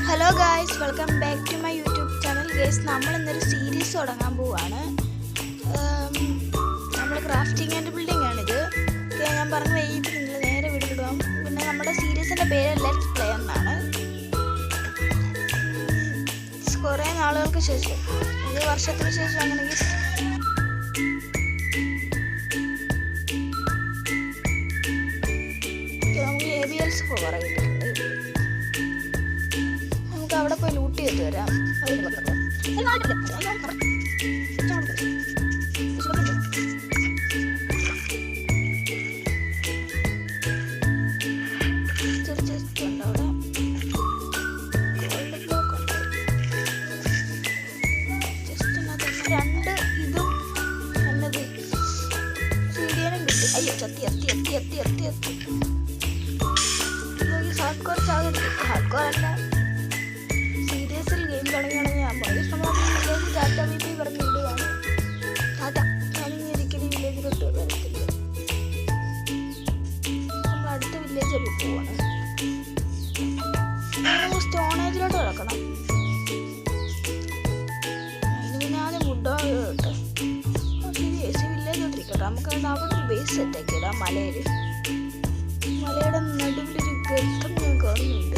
Hello guys, welcome back to my YouTube channel. Guys, നമ്മൾ ഇന്നൊരു series തുടങ്ങാൻ പോവുകയാണ്. നമ്മൾ ക്രാഫ്റ്റിംഗ് ആൻഡ് ബിൽഡിംഗ് ആണിത്. ഞാൻ പറഞ്ഞ വൈകിട്ട് നിങ്ങൾ നേരെ വിടും. പിന്നെ നമ്മുടെ സീരീസിൻ്റെ പേര് ലെറ്റ്സ് പ്ലേ എന്നാണ്. കുറേ നാളുകൾക്ക് ശേഷം, ഒരു വർഷത്തിന് ശേഷം അങ്ങനെ നമുക്ക് ABLs കുറേ കിട്ടുന്നുണ്ട്. നമുക്ക് അവിടെ പോയി ലൂട്ട് ചെയ്ത് വരാം. രണ്ട് ഇതും എന്നത് സീഡിയനും കിട്ടും. അയ്യോ, എത്തി ഹാർഡ് കോർ ചാകരുത്. ഹാർഡ് കോർ അല്ല, സീരിയസിൽ ഗെയിം തുടങ്ങിയാണ് ഞാൻ പറയുന്നത്. നമ്മൾ ടാറ്റ ബിപി പറഞ്ഞ് വിടുകയാണ്. ടാറ്റ, ഞാനിങ്ങനെ ഒരിക്കലും വില്ലേജിലോട്ട് വരത്തില്ല. നമ്മൾ അടുത്ത വില്ലേജ് പോവാണ്. നമ്മൾ സ്റ്റോണേജിലോട്ട് കിടക്കണം. അതിന് പിന്നെ ആദ്യം വുഡാണ് കേട്ടോ. സീരിയസ് വില്ലേജോട്ടിരിക്കട്ടെ. നമുക്ക് അവിടെ ഒരു ബേസ് സെറ്റാക്കി ഇടാം. മലയുടെ നടുവിലൊരു ഗർത്തം ഞാൻ കാണുന്നുണ്ട്.